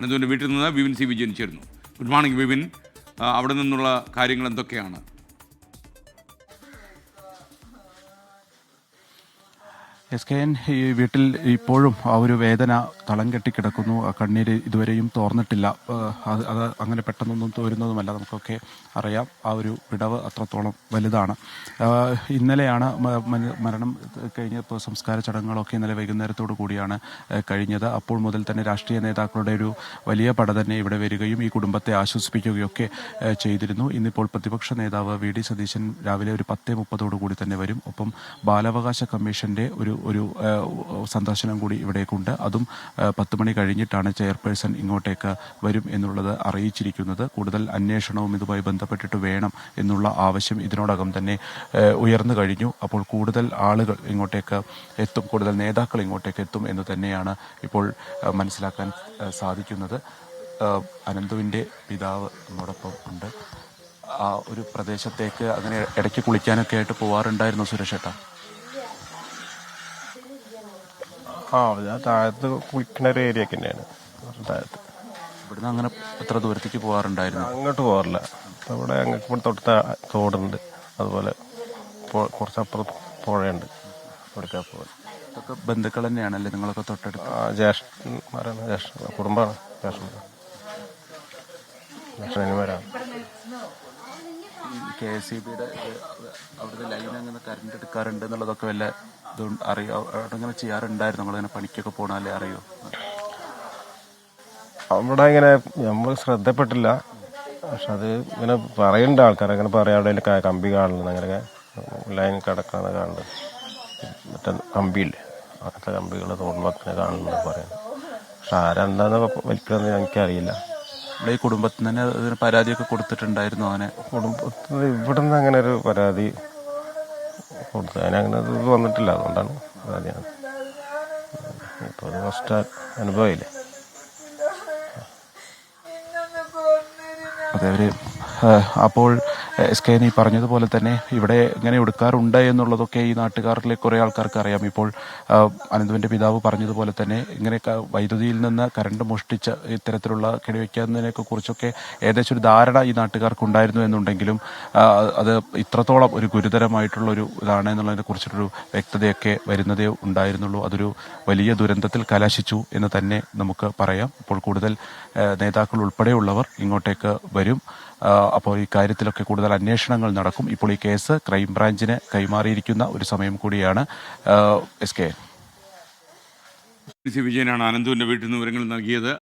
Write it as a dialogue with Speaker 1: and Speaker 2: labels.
Speaker 1: അനന്തുവിൻ്റെ വീട്ടിൽ നിന്ന് വിപിൻ സി വിജയൻ ചേരുന്നു. Good morning Vipin. അവിടെ നിന്നുള്ള കാര്യങ്ങൾ എന്തൊക്കെയാണ്?
Speaker 2: SKN ഈ വീട്ടിൽ ഇപ്പോഴും ആ ഒരു വേദന തളം കെട്ടിക്കിടക്കുന്നു. ആ കണ്ണീര് ഇതുവരെയും തോർന്നിട്ടില്ല. അത് അങ്ങനെ പെട്ടെന്നൊന്നും തോരുന്നതുമല്ല. നമുക്കൊക്കെ അറിയാം ആ ഒരു വിടവ് അത്രത്തോളം വലുതാണ്. ഇന്നലെയാണ് മരണം കഴിഞ്ഞപ്പോൾ സംസ്കാര ചടങ്ങുകളൊക്കെ ഇന്നലെ വൈകുന്നേരത്തോടു കൂടിയാണ് കഴിഞ്ഞത്. അപ്പോൾ മുതൽ തന്നെ രാഷ്ട്രീയ നേതാക്കളുടെ ഒരു വലിയ പട തന്നെ ഇവിടെ വരികയും ഈ കുടുംബത്തെ ആശ്വസിപ്പിക്കുകയൊക്കെ ചെയ്തിരുന്നു. ഇന്നിപ്പോൾ പ്രതിപക്ഷ നേതാവ് VD സതീശൻ രാവിലെ ഒരു 10:30 കൂടി തന്നെ വരും. ഒപ്പം ബാലാവകാശ കമ്മീഷന്റെ ഒരു സന്ദർശനം കൂടി ഇവിടേക്കുണ്ട്. അതും 10 മണി കഴിഞ്ഞിട്ടാണ് ചെയർപേഴ്സൺ ഇങ്ങോട്ടേക്ക് വരും എന്നുള്ളത് അറിയിച്ചിരിക്കുന്നത്. കൂടുതൽ അന്വേഷണവും ഇതുമായി ബന്ധപ്പെട്ടിട്ട് വേണം എന്നുള്ള ആവശ്യം ഇതിനോടകം തന്നെ ഉയർന്നു കഴിഞ്ഞു. അപ്പോൾ കൂടുതൽ ആളുകൾ ഇങ്ങോട്ടേക്ക് എത്തും, കൂടുതൽ നേതാക്കൾ ഇങ്ങോട്ടേക്ക് എത്തും എന്ന് തന്നെയാണ് ഇപ്പോൾ മനസ്സിലാക്കാൻ സാധിക്കുന്നത്. അനന്തുവിൻ്റെ പിതാവ് നമ്മോടൊപ്പം ഉണ്ട്. ആ ഒരു പ്രദേശത്തേക്ക് അങ്ങനെ ഇടയ്ക്ക് കുളിക്കാനൊക്കെ ആയിട്ട് പോവാറുണ്ടായിരുന്നു സുരേഷേട്ടാ?
Speaker 3: ഞാൻ താഴത്ത് കുളിക്കുന്ന ഒരു ഏരിയ ഒക്കെ തന്നെയാണ് താഴത്ത്.
Speaker 2: ഇവിടുന്ന് അങ്ങനെ എത്ര ദൂരത്തേക്ക് പോകാറുണ്ടായിരുന്നു?
Speaker 3: അങ്ങോട്ട് പോകാറില്ല. ഇവിടെ ഞങ്ങൾക്ക് ഇവിടെ തൊട്ട് തോടുണ്ട്, അതുപോലെ കുറച്ചപ്പുറം പുഴയുണ്ട്, അവിടേക്കാ പോകാൻ.
Speaker 2: ഇതൊക്കെ ബന്ധുക്കൾ തന്നെയാണല്ലേ നിങ്ങളൊക്കെ തൊട്ടടുത്ത്?
Speaker 3: ജ്യേഷ്ഠന്മാരാണ്, കുടുംബമാണ്, ജ്യേഷ്ഠന്മാരാണ്.
Speaker 2: KSEBയുടെ അവിടുത്തെ ലൈൻ അങ്ങനെ കറണ്ട് എടുക്കാറുണ്ട് എന്നുള്ളതൊക്കെ വല്ല ഇതുകൊണ്ട് അറിയോ? അവിടെ അങ്ങനെ ചെയ്യാറുണ്ടായിരുന്നു? നിങ്ങളിങ്ങനെ പണിക്കൊക്കെ പോകണല്ലേ അറിയോ?
Speaker 3: അവിടെ ഇങ്ങനെ നമ്മൾ ശ്രദ്ധപ്പെട്ടില്ല. പക്ഷെ അത് ഇങ്ങനെ പറയുന്നുണ്ട് ആൾക്കാർ, അങ്ങനെ പറയാം അവിടെ കമ്പി കാണുന്നത്, അങ്ങനെയൊക്കെ ലൈൻ കിടക്കാന്ന് കാണുന്നത്. മറ്റേ കമ്പിയില്ലേ, അങ്ങനത്തെ കമ്പികൾ തോന്നുമ്പോൾ അങ്ങനെ കാണുന്നത് പറയുന്നത്. പക്ഷെ ആരെന്താന്ന് വലിക്കുന്നത് എനിക്കറിയില്ല.
Speaker 2: ഇവിടെ ഈ കുടുംബത്തിന് തന്നെ അതിന് പരാതിയൊക്കെ കൊടുത്തിട്ടുണ്ടായിരുന്നു? അങ്ങനെ
Speaker 3: കുടുംബത്തിൽ ഇവിടെ നിന്ന് അങ്ങനെ ഒരു പരാതി കൊടുത്തു, അതിനങ്ങനെ ഇത് വന്നിട്ടില്ല. അതുകൊണ്ടാണ് പരാതിയാണ്. ഇപ്പോൾ അത് ഫസ്റ്റ് അനുഭവമില്ലേ.
Speaker 2: അതെ, അപ്പോൾ SKN പറഞ്ഞതുപോലെ തന്നെ ഇവിടെ ഇങ്ങനെ എടുക്കാറുണ്ട് എന്നുള്ളതൊക്കെ ഈ നാട്ടുകാരിലെ കുറേ ആൾക്കാർക്ക് അറിയാം. ഇപ്പോൾ അനന്തുവിൻ്റെ പിതാവ് പറഞ്ഞതുപോലെ തന്നെ ഇങ്ങനെ വൈദ്യുതിയിൽ നിന്ന് കറണ്ട് മോഷ്ടിച്ച് ഇത്തരത്തിലുള്ള കെടിവെക്കുന്നതിനെയൊക്കെ കുറിച്ചൊക്കെ ഏകദേശം ഒരു ധാരണ ഈ നാട്ടുകാർക്ക് ഉണ്ടായിരുന്നു എന്നുണ്ടെങ്കിലും അത് ഇത്രത്തോളം ഒരു ഗുരുതരമായിട്ടുള്ളൊരു ഇതാണ് എന്നുള്ളതിനെ കുറിച്ചിട്ടൊരു വ്യക്തതയൊക്കെ വരുന്നതേ ഉണ്ടായിരുന്നുള്ളൂ. അതൊരു വലിയ ദുരന്തത്തിൽ കലാശിച്ചു എന്ന് തന്നെ നമുക്ക് പറയാം. ഇപ്പോൾ കൂടുതൽ നേതാക്കൾ ഉൾപ്പെടെയുള്ളവർ ഇങ്ങോട്ടേക്ക് വരും. അപ്പോൾ ഈ കാര്യത്തിലൊക്കെ കൂടുതൽ അന്വേഷണങ്ങൾ നടക്കും. ഇപ്പോൾ ഈ കേസ് ക്രൈംബ്രാഞ്ചിന് കൈമാറിയിരിക്കുന്ന ഒരു സമയം കൂടിയാണ്. SKN
Speaker 1: വിജയനാണ് അനന്തുവിൻ്റെ വീട്ടിൽ നിന്ന് വിവരങ്ങൾ നൽകിയത്.